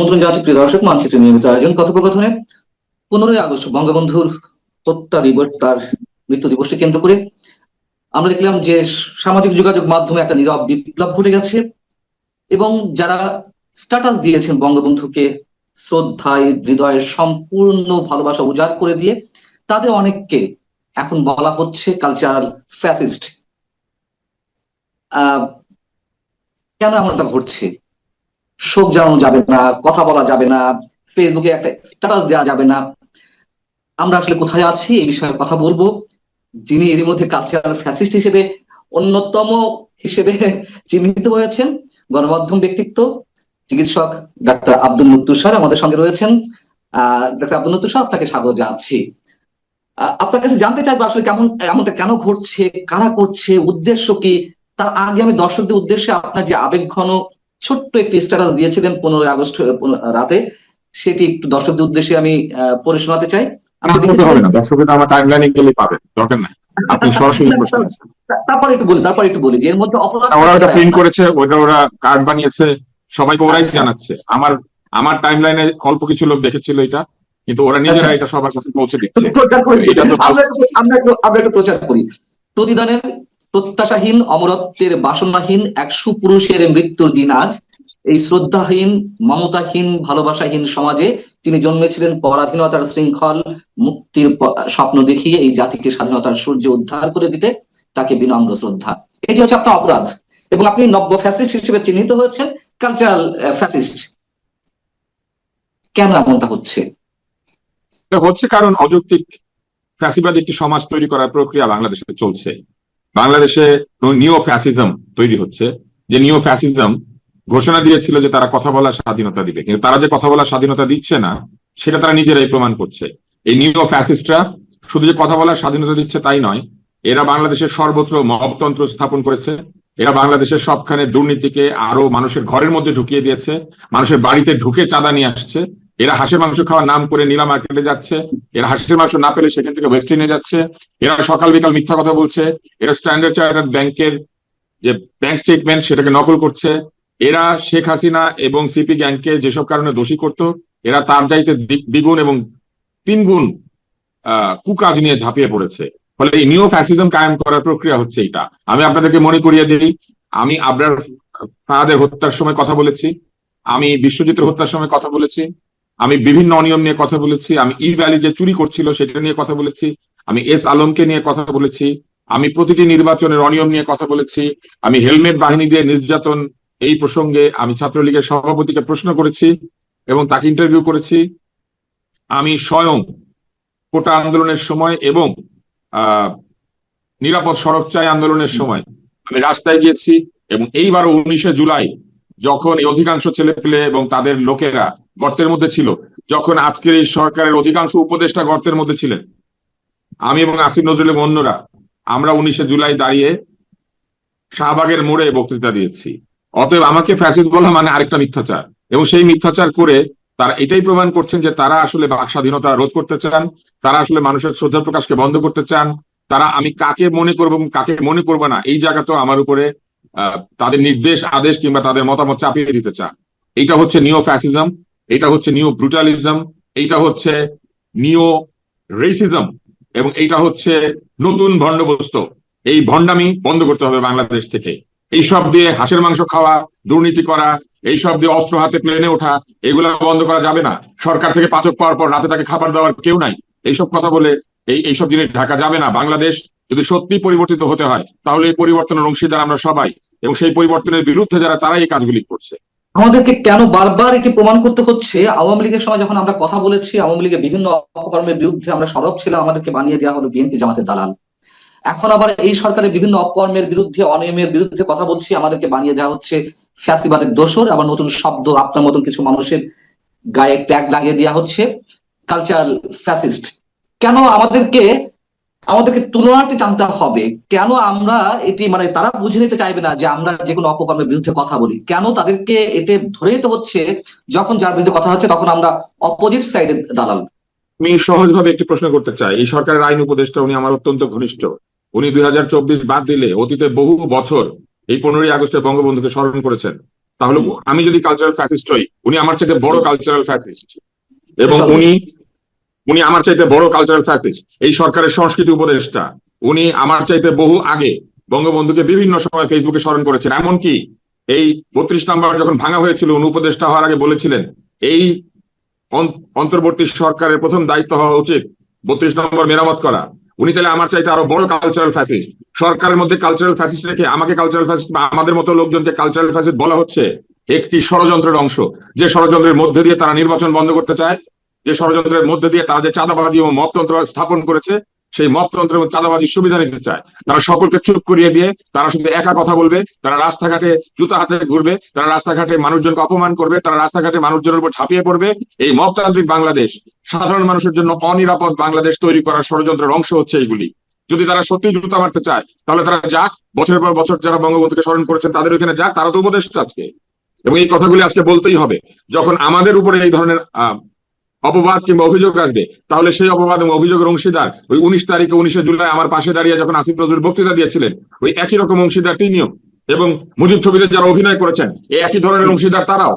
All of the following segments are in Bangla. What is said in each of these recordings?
আমন্ত্রণ জানাচ্ছি প্রিয় দর্শক, মানচিত্রের নিয়মিত আয়োজন কথোপকথনে 15ই আগস্ট বঙ্গবন্ধুর হত্যা দিবস, তার মৃত্যু দিবসকে কেন্দ্র করে আমরা দেখলাম যে সামাজিক যোগাযোগ মাধ্যমে একটা নীরব বিপ্লব ঘটে গেছে এবং যারা স্ট্যাটাস দিয়েছেন বঙ্গবন্ধুকে শ্রদ্ধায় হৃদয়ের সম্পূর্ণ ভালোবাসা উজাড় করে দিয়ে, তাদের অনেককে এখন বলা হচ্ছে কালচারাল ফ্যাসিস্ট। কেন এমনটা ঘটছে? শোক জানানো যাবে না, কথা বলা যাবে না, ফেসবুকে একটা স্ট্যাটাস দেওয়া যাবে না। আমরা আসলে কোথায় আছি এই বিষয়ে কথা বলবো। যিনি এর মধ্যে কালচারাল ফ্যাসিস্ট হিসেবে অন্যতম হিসেবে চিহ্নিত হয়েছেন, গণমাধ্যম ব্যক্তিত্ব, চিকিৎসক ডাক্তার আব্দুল মুত্তুর স্যার আমাদের সঙ্গে রয়েছেন। ডাক্তার আব্দুল মুত্তুর স্যার, আপনাকে স্বাগত জানাচ্ছি। আপনার কাছে জানতে চাইবো আসলে এমনটা কেন ঘটছে, কারা করছে, উদ্দেশ্য কি। তার আগে আমি দর্শকদের উদ্দেশ্যে আপনার যে আবেগঘন ছোট্ট একটি স্ট্যাটাস দিয়েছিলেন 15ই আগস্ট রাতে, সেটি একটু দর্শকদের উদ্দেশ্যে আমি পড়ে শোনাতে চাই। তারপর একটু বলি যে এর মধ্যে অপরাধ প্রিন্ট করেছে, ওরা কার্ড বানিয়েছে, সবাইকে ওরাই জানাচ্ছে। আমার টাইমলাইনে অল্প কিছু লোক দেখেছিল এটা, কিন্তু ওরা নিজেরা এটা সবার কাছে পৌঁছে দিচ্ছে। আমরা একটু প্রচার করি। প্রতিদানের প্রত্যাশাহীন, অমরত্বের বাসনাহীন এক সুপুরুষের মৃত্যুর দিন আজ। এই শ্রদ্ধাহীন, মমতাহীন, ভালোবাসাহীন সমাজে তিনি জন্মেছিলেন পরাধীনতার শৃঙ্খল মুক্তির স্বপ্ন দেখিয়ে এই জাতিকে স্বাধীনতার সূর্য উদ্ধার করে দিতে। তাকে বিনম্র শ্রদ্ধা। এটি হচ্ছে আপনার অপরাধ এবং আপনি নব্য ফ্যাসিস্ট হিসেবে চিহ্নিত হয়েছেন, কালচারাল ফ্যাসিস্ট। কেন এমনটা হচ্ছে? কারণ অযৌক্তিক ফ্যাসিবাদ একটি সমাজ তৈরি করার প্রক্রিয়া বাংলাদেশে চলছে। বাংলাদেশে নিও ফ্যাসিজম তৈরি হচ্ছে, যে নিও ফ্যাসিজম ঘোষণা দিয়েছিল যে তারা কথা বলার স্বাধীনতা দিবে, কিন্তু তারা যে কথা বলার স্বাধীনতা দিচ্ছে না সেটা তারা নিজেরাই প্রমাণ করছে। এই নিও ফ্যাসিস্টরা শুধু যে কথা বলার স্বাধীনতা দিচ্ছে তাই নয়, এরা বাংলাদেশের সর্বত্র মবতন্ত্র স্থাপন করেছে। এরা বাংলাদেশের সবখানে দুর্নীতিকে আরো মানুষের ঘরের মধ্যে ঢুকিয়ে দিয়েছে, মানুষের বাড়িতে ঢুকে চাঁদা নিয়ে আসছে। এরা হাঁসের মাংস খাওয়ার নাম করে নীলা মার্কেটে যাচ্ছে, এরা হাঁসের মাংস না পেলে সেখান থেকে ওয়েস্টিনে যাচ্ছে, এরা সকাল বিকাল মিথ্যা কথা বলছে, এরা স্ট্যান্ডার্ড চার্টার্ড ব্যাংকের যে ব্যাংক স্টেটমেন্ট সেটাকে নকল করছে। এরা শেখ হাসিনা এবং সিপি গ্যাংকে যেসব কারণে দোষী করত, এরা তার চাইতে দ্বিগুণ এবং তিনগুণ কুকাজ নিয়ে ঝাঁপিয়ে পড়েছে। ফলে এই নিও ফ্যাসিজম কায়েম করার প্রক্রিয়া হচ্ছে এটা। আমি আপনাদেরকে মনে করিয়ে দিই, আমি আবরার ফাহাদের হত্যার সময় কথা বলেছি, আমি বিশ্বজিতের হত্যার সময় কথা বলেছি, আমি বিভিন্ন অনিয়ম নিয়ে কথা বলেছি, আমি ই ভ্যালি যে চুরি করছিল সেটা নিয়ে কথা বলেছি, আমি এস আলমকে নিয়ে কথা বলেছি, আমি প্রতিটি নির্বাচনের অনিয়ম নিয়ে কথা বলেছি, আমি হেলমেট বাহিনী দিয়ে নির্যাতন এই প্রসঙ্গে আমি ছাত্রলীগের সভাপতিকে প্রশ্ন করেছি এবং তাকে ইন্টারভিউ করেছি। আমি স্বয়ং কোটা আন্দোলনের সময় এবং নিরাপদ সড়ক চাই আন্দোলনের সময় আমি রাস্তায় গিয়েছি, এবং এইবারও 19শে জুলাই যখন এই অধিকাংশ ছেলেপেলে এবং তাদের লোকেরা গর্তের মধ্যে ছিল, যখন আজকের এই সরকারের অধিকাংশ উপদেষ্টা গর্তের মধ্যে ছিলেন, আমি এবং আসিফ নজরুল এবং অন্যরা আমরা 19শে জুলাই দাঁড়িয়ে শাহবাগের মোড়ে বক্তৃতা দিয়েছি। অতএব আমাকে ফ্যাসিস্ট বলা মানে আরেকটা মিথ্যাচার, এবং সেই মিথ্যাচার করে তারা এটাই প্রমাণ করছেন যে তারা আসলে বাক স্বাধীনতা রোধ করতে চান, তারা আসলে মানুষের শ্রদ্ধা প্রকাশকে বন্ধ করতে চান, তারা আমি কাকে মনে করবো এবং কাকে মনে করবো না এই জায়গাতেও আমার উপরে তাদের নির্দেশ আদেশ কিংবা তাদের মতামত চাপিয়ে দিতে চান। এইটা হচ্ছে নিও ফ্যাসিজম, এটা হচ্ছে নিও ব্রুটালিজম, এইটা হচ্ছে নিও রেসিজম, এবং এইটা হচ্ছে নতুন ভণ্ডবস্তু। এই ভণ্ডামি বন্ধ করতে হবে বাংলাদেশ থেকে। এইসব দিয়ে হাঁসের মাংস খাওয়া, দুর্নীতি করা, এইসব দিয়ে অস্ত্র হাতে প্লেনে ওঠা, এগুলো বন্ধ করা যাবে না। সরকার থেকে পাচক পাওয়ার পর রাতে তাকে খাবার দেওয়ার কেউ নাই, এইসব কথা বলে এইসব জিনিস ঢাকা যাবে না। বাংলাদেশ যদি সত্যি পরিবর্তিত হতে হয় তাহলে এই পরিবর্তনের অংশীদার আমরা সবাই, এবং সেই পরিবর্তনের বিরুদ্ধে যারা তারাই এই কাজগুলি করছে। আমাদেরকে কেন বারবার এটি প্রমাণ করতে হচ্ছে? আওয়ামী লীগের সময় যখন আমরা কথা বলেছি, আওয়ামী লীগের বিভিন্ন অপকর্মের বিরুদ্ধে আমরা সরব ছিলাম, আমাদেরকে বানিয়ে দেওয়া হলো বিএনপি জামাতের দালাল। এখন আবার এই সরকারের বিভিন্ন অপকর্মের বিরুদ্ধে, অনিয়মের বিরুদ্ধে কথা বলছি, আমাদেরকে বানিয়ে দেওয়া হচ্ছে ফ্যাসিবাদের দোসর। আবার নতুন শব্দ আপনার মতন কিছু মানুষের গায়ে ট্যাগ লাগিয়ে দেওয়া হচ্ছে কালচারাল ফ্যাসিস্ট। কেন আমাদেরকে তুলনাটি টানতে হবে? কেন আমরা এটি তারা বুঝে নিতে চাইবে না যে আমরা যে কোনো অপকর্মের বিরুদ্ধে কথা বলি? কেন তাদেরকে এতে ধরে নিতে হচ্ছে যখন যার বিরুদ্ধে কথা হচ্ছে তখন আমরা অপোজিট সাইডে দালাল? আমি সহজভাবে একটি প্রশ্ন করতে চাই। এই সরকারের আইন উপদেষ্টা, উনি আমার অত্যন্ত ঘনিষ্ঠ, উনি 2024 বাদ দিলে অতীতে বহু বছর এই 15ই আগস্টে বঙ্গবন্ধুকে স্মরণ করেছেন। তাহলে আমি যদি কালচারাল ফ্যাসিস্ট হই, উনি আমার চাইতে বড় কালচারাল ফ্যাসিস্ট, এবং উনি আমার চাইতে বড় কালচারাল ফ্যাসিস্ট। এই সরকারের সংস্কৃতি উপদেষ্টা, উনি আমার চাইতে বহু আগে বঙ্গবন্ধুকে বিভিন্ন সময় ফেসবুকে স্মরণ করেছেন। এমনকি এই 32 নম্বর যখন ভাঙা হয়েছিল, উনি উপদেষ্টা হওয়ার আগে বলেছিলেন এই অন্তর্বর্তী সরকারের প্রথম দায়িত্ব হওয়া উচিত 32 নম্বর মেরামত করা। উনি তাহলে আমার চাইতে আরো বড় কালচারাল ফ্যাসিস্ট। সরকারের মধ্যে কালচারাল ফ্যাসিস্ট রেখে আমাকে কালচারাল ফ্যাসিস্ট বা আমাদের মতো লোকজনকে কালচারাল ফ্যাসিস্ট বলা হচ্ছে একটি ষড়যন্ত্রের অংশ। যে ষড়যন্ত্রের মধ্যে দিয়ে তারা নির্বাচন বন্ধ করতে চায়, যে ষড়যন্ত্রের মধ্যে দিয়ে তারা যে চাঁদাবাজি এবং মপতন্ত্র স্থাপন করেছে, সেই মপতন্ত্র এবং চাঁদাবাজির সুবিধা নিতে চায়। তারা সকলকে চুপ করিয়ে দিয়ে তারা শুধু একা কথা বলবে, তারা রাস্তাঘাটে জুতা হাতে ঘুরবে, তারা রাস্তাঘাটে মানুষজনকে অপমান করবে, তারা রাস্তাঘাটে মানুষজনের উপর ঝাঁপিয়ে পড়বে। এই মপতান্ত্রিক বাংলাদেশ, সাধারণ মানুষের জন্য অনিরাপদ বাংলাদেশ তৈরি করার ষড়যন্ত্রের অংশ হচ্ছে এইগুলি। যদি তারা সত্যি জুতা মারতে চায় তাহলে তারা যাক, বছরের পর বছর যারা বঙ্গবন্ধুকে স্মরণ করেছেন তাদের ওইখানে যাক, তারা তো উপদেষ্টা আজকে। এবং এই কথাগুলি আজকে বলতেই হবে। যখন আমাদের উপরে এই ধরনের অপবাদ কিংবা অভিযোগ আসবে, তাহলে সেই অপবাদ এবং অভিযোগের অংশীদার ওই 19 তারিখে 19শে জুলাই আমার পাশে দাঁড়িয়ে যখন আসিফ নজরুল বক্তৃতা দিয়েছিলেন, ওই একই রকম অংশীদার তিনিও। এবং মুজিব ছবিতে যারা অভিনয় করেছেন এই একই ধরনের অংশীদার তারাও।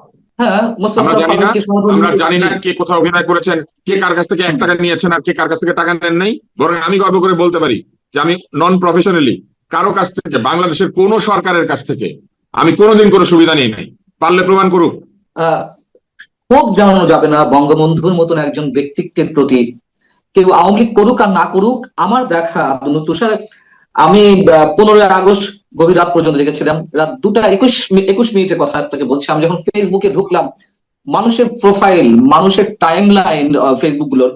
আমরা জানি না কে কোথাও অভিনয় করেছেন, কে কার কাছ থেকে 1 টাকা নিয়েছেন আর কে কার কাছ থেকে টাকা নেন নাই। বরং আমি গর্ব করে বলতে পারি যে আমি নন প্রফেশনালি কারো কাছ থেকে, বাংলাদেশের কোন সরকারের কাছ থেকে আমি কোনোদিন কোনো সুবিধা নিই নাই। পারলে প্রমাণ করুক। ক্ষোভ জানানো যাবে না বঙ্গবন্ধুর মতন একজন ব্যক্তিত্বের প্রতি, কেউ আওয়ামী লীগ করুক আর না করুক। আমার দেখা তুষার, আমি 15 আগস্ট গভীর রাত পর্যন্ত দেখেছিলাম, রাত 2:21 কথা আপনাকে বলছি। আমি যখন ফেসবুকে ঢুকলাম, মানুষের প্রোফাইল, মানুষের টাইম লাইন ফেসবুক গুলোর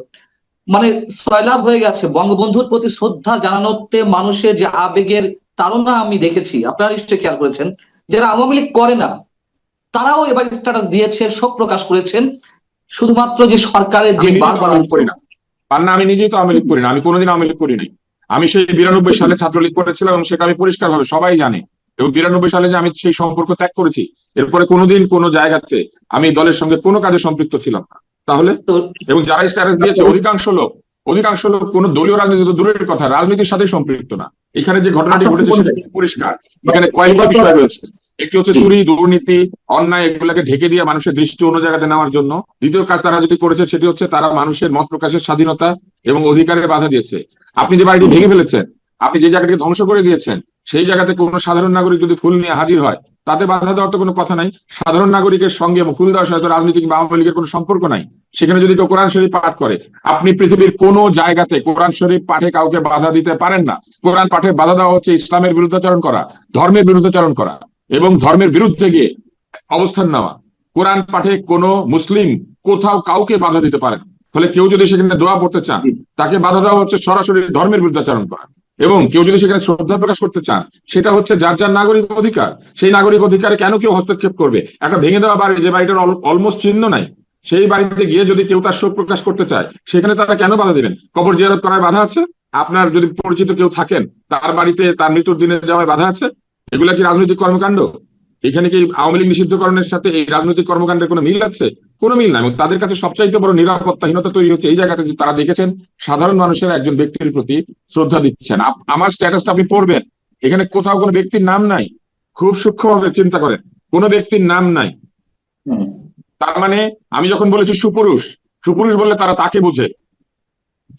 মানে সয়লাভ হয়ে গেছে বঙ্গবন্ধুর প্রতি শ্রদ্ধা জানানোতে। মানুষের যে আবেগের তাড়না আমি দেখেছি, আপনারা নিশ্চয়ই খেয়াল করেছেন। যারা আওয়ামী লীগ করে না তারাও এবার স্ট্যাটাস দিয়েছে, শোক প্রকাশ করেছেন। শুধুমাত্র যে সরকারের যে বারবার করি না, আমি নিজেই তো আওয়ামী লীগ করি না, আমি কোনোদিন আওয়ামী লীগ করি নাই। আমি সেই 92 সালে ছাত্রলীগ করেছিলাম এবং সেটা আমি পরিষ্কার ভাবে সবাই জানে। এবং 92 সালে যে আমি সেই সম্পর্ক ত্যাগ করেছি, এরপরে কোনোদিন কোনো জায়গাতে আমি দলের সঙ্গে কোনো কাজে সম্পৃক্ত ছিলাম না। তাহলে এবং যারা স্ট্যাটাস দিয়েছে অধিকাংশ লোক কোনো দলীয় রাজনীতি তো দূরের কথা, রাজনীতির সাথে সম্পৃক্ত না। এখানে যে ঘটনাটি ঘটেছে সেটা পরিষ্কার। এখানে কয়েকটা বিষয় রয়েছে। একটি হচ্ছে চুরি, দুর্নীতি, অন্যায়, এগুলাকে ঢেকে দিয়ে মানুষের দৃষ্টি অন্য জায়গাতে নেওয়ার জন্য। দ্বিতীয় কাজ তারা যেটি করেছে সেটি হচ্ছে তারা মানুষের মত প্রকাশের স্বাধীনতা এবং অধিকারে বাধা দিয়েছে। আপনি যে বাড়িটি ভেঙে ফেলেছেন, আপনি যে জায়গাটিকে ধ্বংস করে দিয়েছেন, সেই জায়গাতে কোনো সাধারণ নাগরিক যদি ফুল নিয়ে হাজির হয়, তাতে বাধা দেওয়ার তো কোনো কথা নাই। সাধারণ নাগরিকের সঙ্গে ফুল দেওয়ার সাথে রাজনীতি কিংবা আওয়ামী লীগের কোনো সম্পর্ক নাই। সেখানে যদি কেউ কোরআন শরীফ পাঠ করে, আপনি পৃথিবীর কোনো জায়গাতে কোরআন শরীফ পাঠে কাউকে বাধা দিতে পারেন না। কোরআন পাঠে বাধা দেওয়া হচ্ছে ইসলামের বিরুদ্ধাচরণ করা, ধর্মের বিরুদ্ধাচরণ করা এবং ধর্মের বিরুদ্ধে গিয়ে অবস্থান নেওয়া। কোরআন পাঠে কোনো মুসলিম কোথাও কাউকে বাধা দিতে পারেন। ফলে কেউ যদি সেখানে দোয়া পড়তে চান, তাকে বাধা দেওয়া হচ্ছে সরাসরি ধর্মের বিরুদ্ধাচরণ করা। এবং কেউ যদি সেখানে শ্রদ্ধা প্রকাশ করতে চান, সেটা হচ্ছে যার যার নাগরিক অধিকার। সেই নাগরিক অধিকারে কেন কেউ হস্তক্ষেপ করবে? একটা ভেঙে দেওয়া বাড়ি, যে বাড়িটার অলমোস্ট চিহ্ন নাই, সেই বাড়িতে গিয়ে যদি কেউ তার শোক প্রকাশ করতে চায়, সেখানে তারা কেন বাধা দিবেন? কবর জিয়ারত করায় বাধা আছে? আপনার যদি পরিচিত কেউ থাকেন, তার বাড়িতে তার মৃত্যুর দিনে যাওয়ায় বাধা আছে? এগুলা কি রাজনৈতিক কর্মকাণ্ড? এখানে কি আওয়ামী লীগ নিষিদ্ধকরণের সাথে এই রাজনৈতিক কর্মকাণ্ডের কোনো মিল আছে? কোনো মিল নাই। এবং তাদের কাছে সবচাইতে বড় নিরাপত্তাহীনতা তৈরি হচ্ছে এই জায়গাতে, তারা দেখেছেন সাধারণ মানুষের একজন ব্যক্তির প্রতি শ্রদ্ধা দিচ্ছেন। আমার স্ট্যাটাসটা আপনি পড়বেন, এখানে কোথাও কোনো ব্যক্তির নাম নাই। খুব সূক্ষ্মভাবে চিন্তা করেন, কোনো ব্যক্তির নাম নাই। তার মানে আমি যখন বলেছি সুপুরুষ, সুপুরুষ বললে তারা তাকে বুঝে।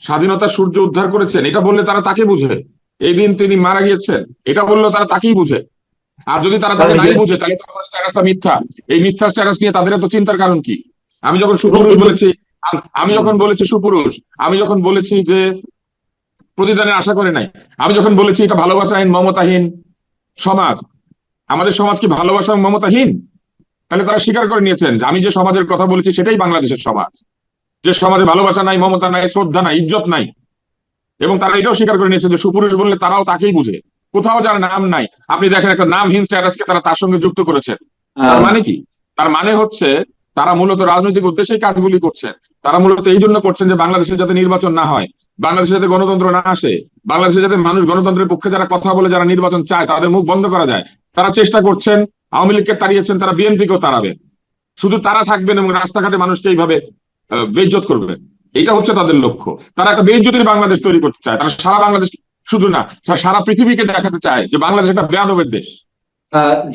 স্বাধীনতা সূর্য উদ্ধার করেছেন, এটা বললে তারা তাকে বুঝে। এই দিন তিনি মারা গিয়েছেন, এটা বললেও তারা তাকেই বুঝে। আর যদি তারা তাকে নাই বুঝে, তাহলে তোমার স্ট্যাটাসটা মিথ্যা। এই মিথ্যা স্ট্যাটাস নিয়ে তাদের এত চিন্তার কারণ কি? আমি যখন সুপুরুষ বলেছি, আমি যখন বলেছি সুপুরুষ, আমি যখন বলেছি যে প্রতিদানের আশা করে নাই, আমি যখন বলেছি এটা ভালোবাসাহীন মমতাহীন সমাজ, আমাদের সমাজ কি ভালোবাসা এবং মমতাহীন? তাহলে তারা স্বীকার করে নিয়েছেন যে আমি যে সমাজের কথা বলেছি সেটাই বাংলাদেশের সমাজ, যে সমাজে ভালোবাসা নাই, মমতা নাই, শ্রদ্ধা নাই, ইজ্জত নাই। এবং তারা এটাও স্বীকার করে নিয়েছে যে সুপুরুষ বললে তারাও তাকেই বুঝে। কোথাও যার নাম নাই, আপনি দেখেন একটা নামহীন স্ট্যাটাসকে তারা তার সঙ্গে যুক্ত করেছেন। তার মানে কি? তার মানে হচ্ছে তারা মূলত রাজনৈতিক উদ্দেশ্যেই কাজগুলি করছেন। তারা মূলত এই জন্য করছেন যে বাংলাদেশে যাতে নির্বাচন না হয়, বাংলাদেশে যাতে গণতন্ত্র না আসে, বাংলাদেশে যাতে মানুষ গণতন্ত্রের পক্ষে যারা কথা বলে, যারা নির্বাচন চায়, তাদের মুখ বন্ধ করা যায়। তারা চেষ্টা করছেন, আওয়ামী লীগকে তাড়িয়েছেন, তারা বিএনপিকেও তাড়াবেন। শুধু তারা থাকবেন এবং রাস্তাঘাটে মানুষকে এইভাবে বেইজ্জত করবেন। এটা হচ্ছে তাদের লক্ষ্য। তারা একটা বেইজ্জতির বাংলাদেশ তৈরি করতে চায়। তারা সারা বাংলাদেশ, শুধু না, সারা পৃথিবীকে দেখাতে চায় যে বাংলাদেশ একটা বেয়াদবের দেশ।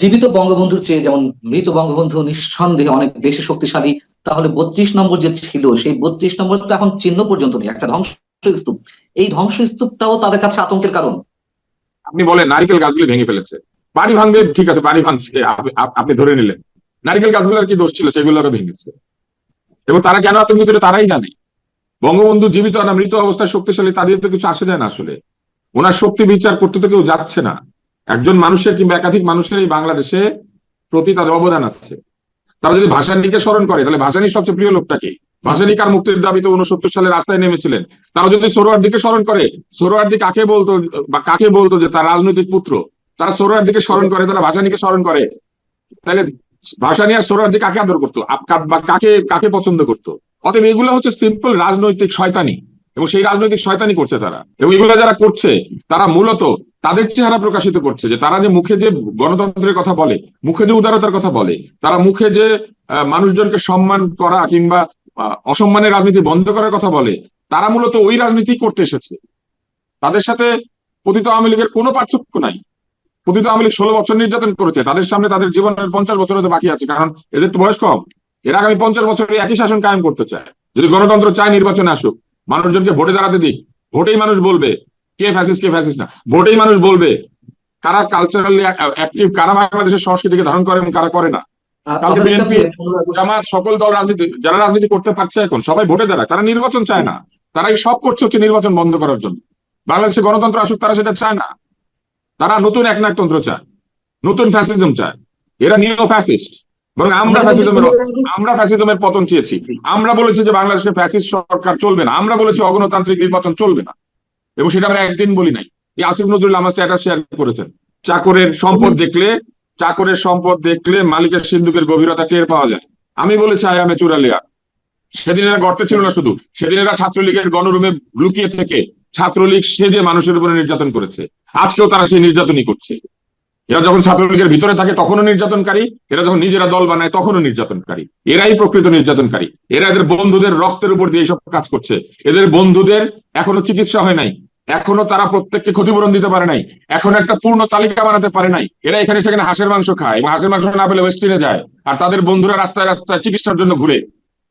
জীবিত বঙ্গবন্ধুর চেয়ে যেমন মৃত বঙ্গবন্ধু নিঃসন্দেহে অনেক বেশি শক্তিশালী, তাহলে 32 নম্বর যে ছিল সেই 32 নম্বর তো এখন চিহ্ন পর্যন্ত নেই, একটা ধ্বংসস্তূপ। এই ধ্বংসস্তূপটাও তাদের কাছে আতঙ্কের কারণ। আপনি বলেন নারিকেল গাছগুলি ভেঙে ফেলেছে, বাড়ি ভাঙবে, ঠিক আছে বাড়ি ভাঙছে, আপনি ধরে নিলেন, নারিকেল গাছগুলোর কি দোষ ছিল? সেগুলোরও ভেঙেছে। এবং তারা কেন আতঙ্কিত তারাই জানে। বঙ্গবন্ধু জীবিত না মৃত অবস্থায় শক্তিশালী তাদের তো কিছু আসে যায় না আসলে। ওনার শক্তি বিচার করতে তো কেউ যাচ্ছে না। একজন মানুষের কিংবা একাধিক মানুষের এই বাংলাদেশে প্রতি তাদের অবদান আছে। তারা যদি ভাসানীকে স্মরণ করে, তাহলে ভাসানীর সবচেয়ে প্রিয় লোকটাকে, ভাসানী কার মুক্তির দাবিতে 69 সালে রাস্তায় নেমেছিলেন। তারা যদি সোহরাওয়ার্দীকে স্মরণ করে, সোহরাওয়ার্দী কাকে বলতো বা কাকে বলতো যে তার রাজনৈতিক পুত্র, তারা সোহরাওয়ার্দীকে স্মরণ করে, তারা ভাসানীকে স্মরণ করে, তাহলে ভাসানী আর সোহরাওয়ার্দী কাকে আদর করতো বা কাকে কাকে পছন্দ করতো? অতএব এগুলো হচ্ছে সিম্পল রাজনৈতিক শয়তানি, এবং সেই রাজনৈতিক শয়তানি করছে তারা। এবং এগুলো যারা করছে তারা মূলত তাদের চেহারা প্রকাশিত করছে, যে তারা যে মুখে যে গণতন্ত্রের কথা বলে, মুখে যে উদারতার কথা বলে, তারা মুখে যে মানুষজনকে সম্মান করা কিংবা অসম্মানের রাজনীতি বন্ধ করার কথা বলে, তারা মূলত ওই রাজনীতি করতে এসেছে। তাদের সাথে পতিত আওয়ামী লীগের কোনো পার্থক্য নাই। পতিত আওয়ামী লীগ 16 বছর নির্যাতন করেছে, তাদের সামনে তাদের জীবনের 50 বছর হতে বাকি আছে, কারণ এদের তো বয়স কম। এরা আগামী 50 বছরে একই শাসন কায়েম করতে চায়। যদি গণতন্ত্র চায়, নির্বাচনে আসুক, মানুষজনকে ভোটে দাঁড়াতে দিক, ভোটেই মানুষ বলবে কে ফ্যাসিস্ট কে ফ্যাসিস্ট না। ভোটেই মানুষ বলবে কারা কালচারালি অ্যাক্টিভ, কারা বাংলাদেশের সংস্কৃতিকে ধারণ করে এবং কারা করে না। কালকে বিএনপি, জামাত, সকল দল রাজনীতি, যারা রাজনীতি করতে পারছে এখন সবাই ভোটে দাঁড়ায়, তারা নির্বাচন চায় না। তারা এই সব করছে হচ্ছে নির্বাচন বন্ধ করার জন্য। বাংলাদেশে গণতন্ত্র আসুক, তারা সেটা চায় না। তারা নতুন একনায়কতন্ত্র চায়, নতুন ফ্যাসিজম চায়। এরা নিও ফ্যাসিস্ট। বরং আমরা ফ্যাসিজমের পতন চেয়েছি। আমরা বলেছি যে বাংলাদেশে ফ্যাসিস্ট সরকার চলবে না, আমরা বলেছি অগণতান্ত্রিক নির্বাচন চলবে না। এবং সেটা আমরা একদিন বলি নাই। এই আসিফ নজরুল আমার স্ট্যাটাস শেয়ার করেছেন, চাকরের সম্পদ দেখলে মালিকের সিন্ধুকের গভীরতা টের পাওয়া যায়। আমি বলেছি আই আমে চুরালিয়া। সেদিন এরা গর্তে ছিল না শুধু, সেদিন এরা ছাত্রলীগের গণরুমে লুকিয়ে থেকে ছাত্রলীগ সেজে মানুষের উপরে নির্যাতন করেছে। আজকেও তারা সেই নির্যাতনই করছে। এরা যখন ছাত্রলীগের ভিতরে থাকে তখনও নির্যাতনকারী, এরা যখন নিজেরা দল বানায় তখনও নির্যাতনকারী। এরাই প্রকৃত নির্যাতনকারী। এরা এদের বন্ধুদের রক্তের উপর দিয়ে এইসব কাজ করছে। এদের বন্ধুদের এখনো চিকিৎসা হয় নাই, এখনো তারা প্রত্যেককে ক্ষতিপূরণ দিতে পারে নাই, এখন একটা পূর্ণ তালিকা বানাতে পারে নাই। এরা এখানে সেখানে হাঁসের মাংস খায়, এবং হাঁসের মাংস না পেলে ওয়েস্টিনে যায়, আর তাদের বন্ধুরা রাস্তায় রাস্তায় চিকিৎসার জন্য ঘুরে।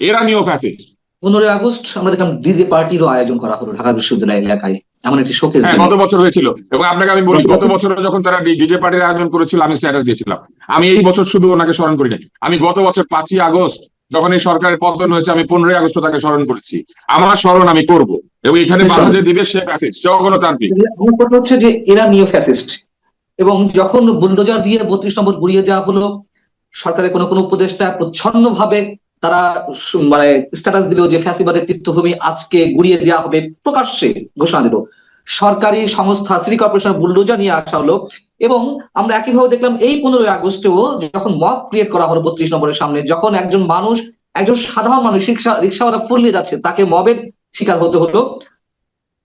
এরা নিও ফ্যাসিস্ট। 15ই আগস্ট আমরা দেখলাম ডিজে পার্টিরও আয়োজন করা হলো ঢাকা বিশ্ববিদ্যালয় এলাকায়, এমন একটি শোকের হ্যাঁ, দিনে। গত বছর হয়েছিল। এবং আপনাকে আমি বলি, গত বছর যখন তারা ডিজে পার্টির আয়োজন করেছিল, আমি স্ট্যাটাস দিয়েছিলাম। আমি এই বছর শুধু ওনাকে স্মরণ করি নাই, আমি গত বছর 5ই আগস্ট যখন এই সরকারের পতন হয়েছে, আমি 15ই আগস্ট তাকে স্মরণ করেছি। আমার স্মরণ আমি করব। এবং এখানে বাধা দিবে সে ফ্যাসিস্ট, সে অগণতান্ত্রিক। আমার কথা হচ্ছে যে এরা নিও ফ্যাসিস্ট। এবং যখন বুলডোজার দিয়ে 32 নম্বর গুড়িয়ে দেওয়া হলো, সরকারের কোনো কোনো উপদেষ্টা প্রচ্ছন্ন ভাবে তারা মানে স্ট্যাটাস দিল যে ফ্যাসিবাদের তীর্থভূমি আজকে গুড়িয়ে দেওয়া হবে, প্রকাশ্যে ঘোষণা দিল। সরকারি সংস্থা সিটি কর্পোরেশন বুলডোজার নিয়ে আসা হলো। এবং আমরা একইভাবে দেখলাম এই 15ই আগস্টেও যখন মব ক্রিয়েট করা হলো 32 নম্বরের সামনে, যখন একজন মানুষ, একজন সাধারণ মানুষ রিক্সাওয়ালা ফুলিয়ে যাচ্ছে, তাকে মবের শিকার হতে হলো।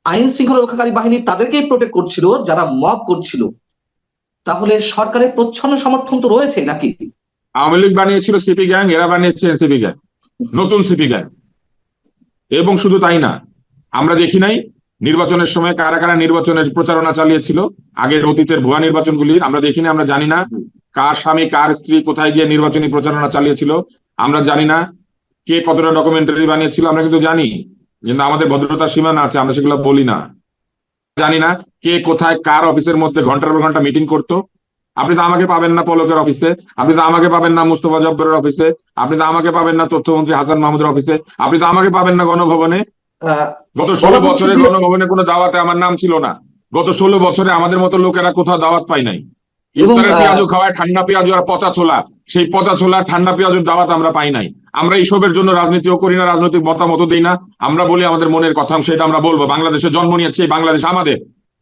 আইন শৃঙ্খলা রক্ষাকারী বাহিনী তাদেরকেই প্রোটেক্ট করছিল যারা মব করছিল। তাহলে সরকারের প্রচ্ছন্ন সমর্থন তো রয়েছে নাকি? আওয়ামী লীগ বানিয়েছিল সিপি গ্যাং, এরা বানিয়েছে এনসিপি গ্যাং, নতুন সিপি গ্যাং। এবং শুধু তাই না, আমরা দেখি নাই নির্বাচনের সময় কারা কারা নির্বাচনের প্রচারণা চালিয়েছিল, আগের অতীতের ভুয়া নির্বাচনগুলি আমরা দেখিনি। আমরা জানি না কার স্বামী কার স্ত্রী কোথায় গিয়ে নির্বাচনী প্রচারণা চালিয়েছিল। আমরা জানি না কে কতটা ডকুমেন্টারি বানিয়েছিল, আমরা কিন্তু জানি, কিন্তু আমাদের ভদ্রতার সীমানা আছে, আমরা সেগুলো বলি না। জানি না কে কোথায় কার অফিসের মধ্যে ঘন্টার পর ঘন্টা মিটিং করতো। আপনি তো আমাকে পাবেন না পলকের অফিসে, আপনি তো আমাকে পাবেন না মুস্তফা জব্বরের অফিসে, আপনি তো আমাকে পাবেন না তথ্যমন্ত্রী হাসান মাহমুদের অফিসে, আপনি তো আমাকে পাবেন না গণভবনে। গত 16 বছরে গণভবনে কোনো দাওয়াতে আমার নাম ছিল না। গত 16 বছরে আমাদের মতো লোকেরা কোথাও দাওয়াত পাই নাই। ইফতারের পেঁয়াজু খাওয়ায় ঠান্ডা পেঁয়াজু আর পচা ছোলা, সেই পচা ছোলা ঠান্ডা পেঁয়াজুর দাওয়াত আমরা পাই নাই। আমরা এইসবের জন্য রাজনীতিও করি না, রাজনৈতিক মতামত দিই না। আমরা বলি আমাদের মনের কথা, সেটা আমরা বলবো। বাংলাদেশে জন্ম নিয়েছে, এই বাংলাদেশ আমাদের,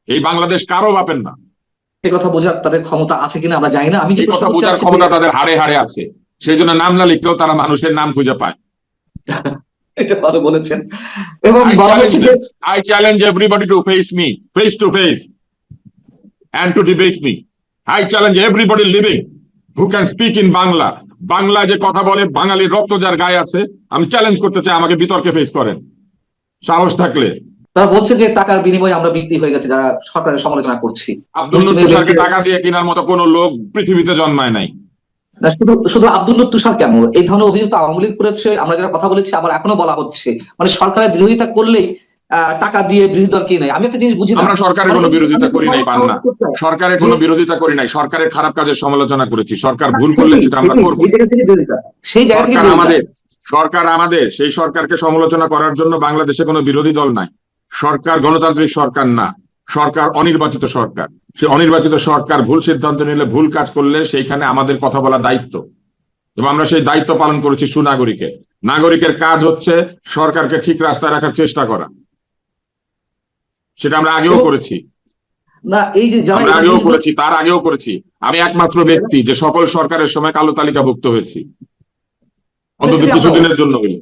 এই বাংলাদেশ কারো বাপের না। এই কথা বোঝার তাদের ক্ষমতা আছে কিনা আমরা জানি না। আমি যে কথা বোঝার ক্ষমতা তাদের হাড়ে হাড়ে আছে, সেই জন্য নাম না লিখলেও তারা মানুষের নাম খুঁজে পায়। এটা ভালো বলেছেন। এবং I challenge everybody to face me face to face and to debate me. I challenge everybody living who can speak in Bangla. Bangla যে কথা বলে, বাঙালির রক্ত যার গায়ে আছে, আমি চ্যালেঞ্জ করতে চাই আমাকে বিতর্কে ফেস করেন সাহস থাকলে। তারা বলছে যে টাকার বিনিময়ে আমরা বিক্রি হয়ে গেছে, যারা সরকারের সমালোচনা করছি। আব্দুল তুষারকে টাকা দিয়ে কেনার মতো কোনো লোক পৃথিবীতে জন্মায় নাই। শুধু শুধু আব্দুল তুষার কেন, এই ধরনের অভিযোগ তো আওয়ামী লীগ করেছে, আমরা যারা কথা বলেছি, আবার এখনো বলা হচ্ছে, মানে সরকারের বিরোধিতা করলেই টাকা দিয়ে বিরোধী দল কে নেয়। আমি একটা জিনিস বুঝি না, আমরা সরকারের কোনো বিরোধিতা করি নাই, পান না, সরকারের কোনো বিরোধিতা করি নাই, সরকারের খারাপ কাজের সমালোচনা করেছি, সরকার ভুল করলে সেটা আমরা করবো। সেই জায়গা থেকে সরকার আমাদের সেই সরকারকে সমালোচনা করার জন্য বাংলাদেশে কোনো বিরোধী দল নাই। সরকার গণতান্ত্রিক সরকার না, সরকার অনির্বাচিত সরকার। সেই অনির্বাচিত সরকার ভুল সিদ্ধান্ত নিলে, ভুল কাজ করলে সেইখানে আমাদের কথা বলা দায়িত্ব, এবং আমরা সেই দায়িত্ব পালন করেছি সুনাগরিকের। নাগরিকের কাজ হচ্ছে সরকারকে ঠিক রাস্তায় রাখার চেষ্টা করা, সেটা আমরা আগেও করেছি, না এই যে আমরা আগেও করেছি, তার আগেও করেছি। আমি একমাত্র ব্যক্তি যে সকল সরকারের সময় কালো তালিকাভুক্ত হয়েছি, অন্তত কিছুদিনের জন্য হইল।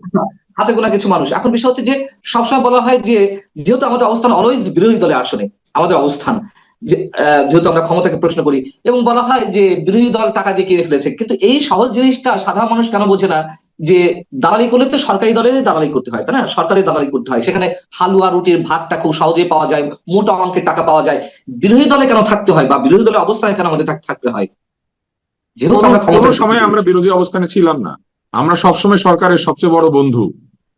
হাতে গোনা কিছু মানুষ। এখন বিষয় হচ্ছে যে সবসময় বলা হয় যে যেহেতু আমাদের অবস্থান অলওয়েজ বিরোধী দলের আসনে, আমাদের অবস্থান যেহেতু আমরা ক্ষমতাকে প্রশ্ন করি, এবং বলা হয় যে বিরোধী দল টাকা দিয়ে কিনে ফেলেছে, কিন্তু এই সহজ জিনিসটা সাধারণ মানুষ কেন বোঝে না যে দালালি করলে তো সরকারি দলের দালালি করতে হয়, তাই না? সরকারি দালালি করতে হয়, সেখানে হালুয়া রুটির ভাগটা খুব সহজেই পাওয়া যায়, মোটা অঙ্কের টাকা পাওয়া যায়। বিরোধী দলে কেন থাকতে হয়, বা বিরোধী দলের অবস্থানে কেন আমাদের থাকতে হয়? যেহেতু আমরা ক্ষমতার সময় আমরা বিরোধী অবস্থানে ছিলাম না, আমরা সবসময় সরকারের সবচেয়ে বড় বন্ধু,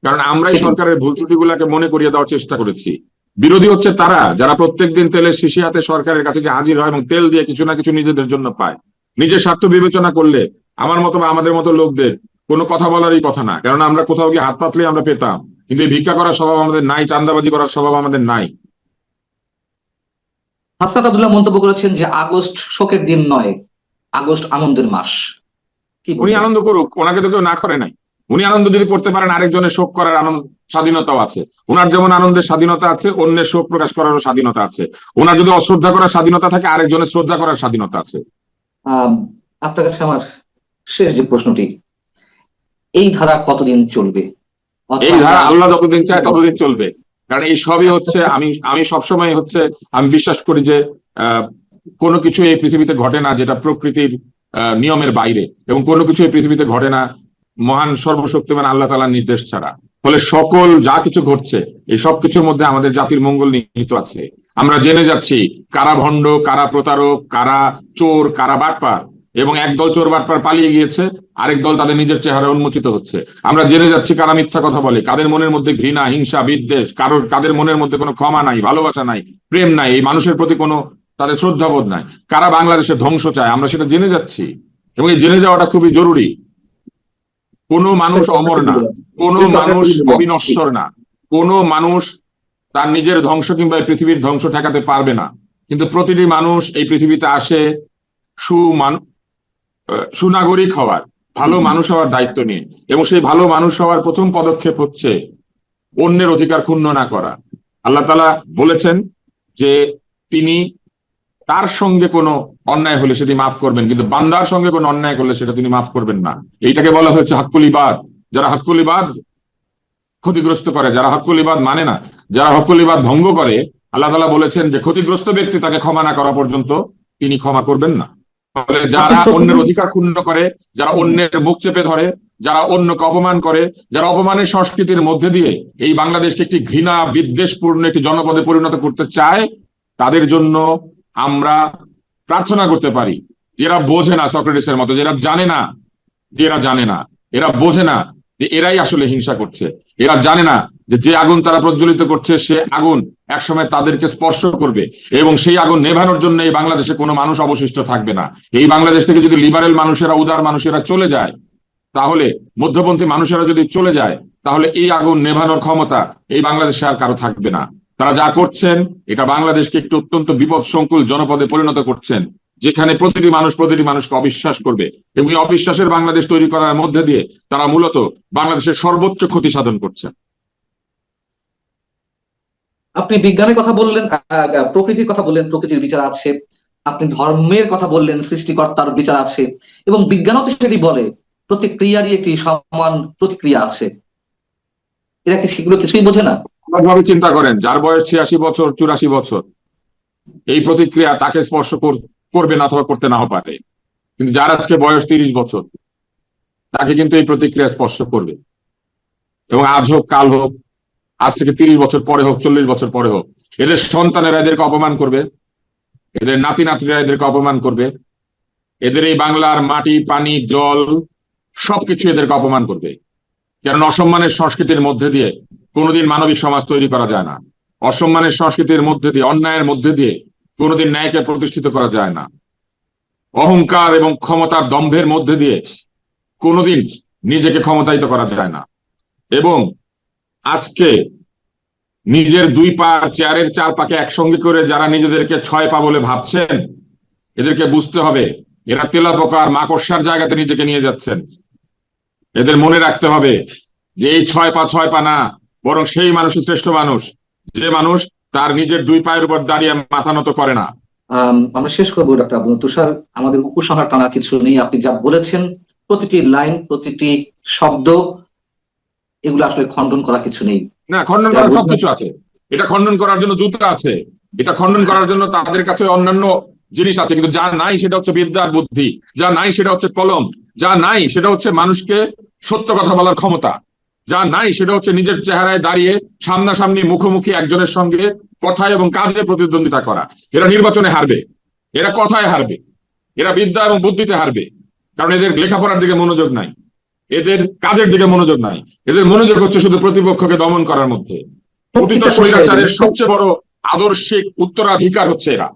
কারণ আমরাই সরকারের ভুল ত্রুটিগুলোকে মনে করিয়ে দেওয়ার চেষ্টা করেছি। বিরোধী হচ্ছে তারা যারা প্রত্যেকদিন তেলের শিশি হাতে সরকারের কাছে গিয়ে হাজির হয় এবং তেল দিয়ে কিছু না কিছু নিজেদের জন্য পায়। নিজের স্বার্থ বিবেচনা করলে আমার মতো বা আমাদের মতো লোকদের কোনো কথা বলারই কথা না, কারণ আমরা কোথাও গিয়ে হাত পাতলে আমরা পেতাম, কিন্তু এই ভিক্ষা করার স্বভাব আমাদের নাই, চাঁদাবাজি করার স্বভাব আমাদের নাই। হাসনাত আব্দুল্লাহ মন্তব্য করেছেন যে আগস্ট শোকের দিন নয়, আগস্ট আনন্দের মাস। উনি আনন্দ করুক, ওনাকে তো কেউ না করে নাই। উনি আনন্দ যদি করতে পারেন, আরেকজনের শোক করার আনন্দ স্বাধীনতাও আছে। ওনার যেমন আনন্দের স্বাধীনতা আছে, অন্যের শোক প্রকাশ করারও স্বাধীনতা আছে। ওনার যদি অশ্রদ্ধা করার স্বাধীনতা থাকে, আরেকজনের শ্রদ্ধা করার স্বাধীনতা আছে। আপনার কাছে আমার শেষ যে প্রশ্নটি, এই ধারা কতদিন চলবে? এই ধারা আল্লাহ যতদিন চায় ততদিন চলবে, কারণ এই সবই হচ্ছে, আমি সবসময় হচ্ছে আমি বিশ্বাস করি যে কোনো কিছু এই পৃথিবীতে ঘটে না যেটা প্রকৃতির নিয়মের বাইরে, এবং কোনো কিছু এই পৃথিবীতে ঘটে না মহান সর্বশক্তিমান আল্লাহ তাআলার নির্দেশ ছাড়া। ফলে সকল যা কিছু ঘটছে, এই সব কিছুর মধ্যে আমাদের জাতির মঙ্গল নিহিত আছে। আমরা জেনে যাচ্ছি কারা ভণ্ড, কারা প্রতারক, কারা চোর, কারা বাটপার, এবং একদল চোর বাটপার পালিয়ে গিয়েছে, আরেক দল তাদের নিজের চেহারা উন্মোচিত হচ্ছে। আমরা জেনে যাচ্ছি কারা মিথ্যা কথা বলে, কাদের মনের মধ্যে ঘৃণা, হিংসা, বিদ্বেষ, কাদের মনের মধ্যে কোনো ক্ষমা নাই, ভালোবাসা নাই, প্রেম নাই, এই মানুষের প্রতি কোনো তাদের শ্রদ্ধাবোধ নাই, কারা বাংলাদেশের ধ্বংস চায়, আমরা সেটা জেনে যাচ্ছি, এবং এই জেনে যাওয়াটা খুবই জরুরি। কোনো মানুষ অমর না, কোনো মানুষ অবিনশ্বর না, কোনো মানুষ তার নিজের ধ্বংস কিংবা এই পৃথিবীর ধ্বংস ঠেকাতে পারবে না। কিন্তু প্রতিটি মানুষ এই পৃথিবীতে আসে সুনাগরিক হওয়ার, ভালো মানুষ হওয়ার দায়িত্ব নিয়ে, এবং সেই ভালো মানুষ হওয়ার প্রথম পদক্ষেপ হচ্ছে অন্যের অধিকার ক্ষুণ্ণ না করা। আল্লাহ তাআলা বলেছেন যে তিনি তার সঙ্গে কোনো অন্যায় হলে সেটি মাফ করবেন, কিন্তু বান্দার সঙ্গে কোনো অন্যায় করলে সেটা তিনি মাফ করবেন না। এইটাকে বলা হয়েছে হাক্কুল ইবাদ। যারা হাক্কুল ইবাদ ক্ষতিগ্রস্ত করে, যারা হাক্কুল ইবাদ মানে না, যারা হাক্কুল ইবাদ ভঙ্গ করে, আল্লাহ তাআলা বলেছেন যে ক্ষতিগ্রস্ত ব্যক্তি তাকে ক্ষমা না করা পর্যন্ত তিনি ক্ষমা করবেন না। ফলে যারা অন্যের অধিকার ক্ষুণ্ণ করে, যারা অন্যের মুখ চেপে ধরে, যারা অন্যকে অপমান করে, যারা অপমানের সংস্কৃতির মধ্যে দিয়ে এই বাংলাদেশকে একটি ঘৃণা বিদ্বেষপূর্ণ একটি জনপদে পরিণত করতে চায়, তাদের জন্য আমরা প্রার্থনা করতে পারি। এরা বোঝে না সক্রেটিসের মতো, যেরা জানে না এরা বোঝে না যে এরাই আসলে হিংসা করছে। এরা জানে না যে আগুন তারা প্রজ্বলিত করছে, সে আগুন একসময় তাদেরকে স্পর্শ করবে, এবং সেই আগুন নেভানোর জন্য এই বাংলাদেশে কোনো মানুষ অবশিষ্ট থাকবে না। এই বাংলাদেশ থেকে যদি লিবারেল মানুষেরা, উদার মানুষেরা চলে যায়, তাহলে মধ্যপন্থী মানুষেরা যদি চলে যায়, তাহলে এই আগুন নেভানোর ক্ষমতা এই বাংলাদেশে আর কারো থাকবে না। তারা যা করছেন, এটা বাংলাদেশকে একটি অত্যন্ত বিপদ সংকুল জনপদে পরিণত করছেন, যেখানে প্রতিটি মানুষকে অবিশ্বাস করবে, এবং এই অবিশ্বাসের বাংলাদেশ তৈরি করার মধ্যে দিয়ে তারা মূলত বাংলাদেশের সর্বোচ্চ ক্ষতি সাধন করছেন। আপনি বিজ্ঞানের কথা বললেন, প্রকৃতির কথা বললেন, প্রকৃতির বিচার আছে। আপনি ধর্মের কথা বললেন, সৃষ্টিকর্তার বিচার আছে, এবং বিজ্ঞানও তো সেটি বলে প্রত্যেক ক্রিয়ারই একটি সমান প্রতিক্রিয়া আছে। এরা কি সেগুলো কিছুই বোঝে না? ভাবে চিন্তা করেন, যার বয়স 86 বছর, 84 বছর, এই প্রতিক্রিয়া তাকে স্পর্শ করবে না অথবা করতে নাও পারে, কিন্তু যার আজকে বয়স 30 বছর, তাকে কিন্তু এই প্রতিক্রিয়া স্পর্শ করবে। এবং আজ হোক কাল হোক, আজ থেকে 30 বছর পরে হোক, 40 বছর পরে হোক, এদের সন্তানেরা এদেরকে অপমান করবে, এদের নাতি নাতিরা এদেরকে অপমান করবে, এদের এই বাংলার মাটি, পানি, জল সবকিছু এদেরকে অপমান করবে। কারণ অসম্মানের সংস্কৃতির মধ্যে দিয়ে কোনোদিন মানবিক সমাজ তৈরি করা যায় না। অসম্মানের সংস্কৃতির মধ্যে দিয়ে, অন্যায়ের মধ্যে দিয়ে কোনোদিন ন্যায়কে প্রতিষ্ঠিত করা যায় না। অহংকার এবং ক্ষমতার দম্ভের মধ্যে দিয়ে কোনোদিন নিজেকে ক্ষমতায়িত করা যায় না। এবং আজকে নিজের দুই পা চেয়ারের চার পাকে একসঙ্গে করে যারা নিজেদেরকে 6 পা বলে ভাবছেন, এদেরকে বুঝতে হবে এরা তেলাপোকার মাকড়সার জায়গাতে নিজেকে নিয়ে যাচ্ছেন। এদের মনে রাখতে হবে যে এই 6 পা না, বরং সেই মানুষই শ্রেষ্ঠ মানুষ, যে মানুষ তার নিজের 2 পায়ের উপর দাঁড়িয়ে মাথা নত করে না। আমরা শেষ করবো ডক্টর আবু তুষার, আমাদের উপসংহার টানার কিছু নেই। আপনি যা বলেছেন প্রতিটি লাইন, প্রতিটি শব্দ, এগুলো আসলে খণ্ডন করার কিছু নেই। না, খণ্ডন করার সবকিছু আছে। এটা খণ্ডন করার জন্য জুতা আছে, এটা খণ্ডন করার জন্য তাদের কাছে অন্যান্য জিনিস আছে, কিন্তু যা নাই সেটা হচ্ছে বিদ্যা আর বুদ্ধি, যা নাই সেটা হচ্ছে কলম, যা নাই সেটা হচ্ছে মানুষকে সত্য কথা বলার ক্ষমতা, যা নাই সেটা হচ্ছে নিজের চেহারায় দাঁড়িয়ে সামনাসামনি মুখোমুখি একজনের সঙ্গে কথায় এবং কাজে প্রতিদ্বন্দ্বিতা করা। এরা নির্বাচনে হারবে, এরা কথায় হারবে, এরা বিদ্যা এবং বুদ্ধিতে হারবে, কারণ এদের লেখাপড়ার দিকে মনোযোগ নাই, এদের কাজের দিকে মনোযোগ নাই, এদের মনোযোগ হচ্ছে শুধু প্রতিপক্ষকে দমন করার মধ্যে। অতীত স্বৈরাচারের সবচেয়ে বড় আদর্শিক উত্তরাধিকার হচ্ছে এরা।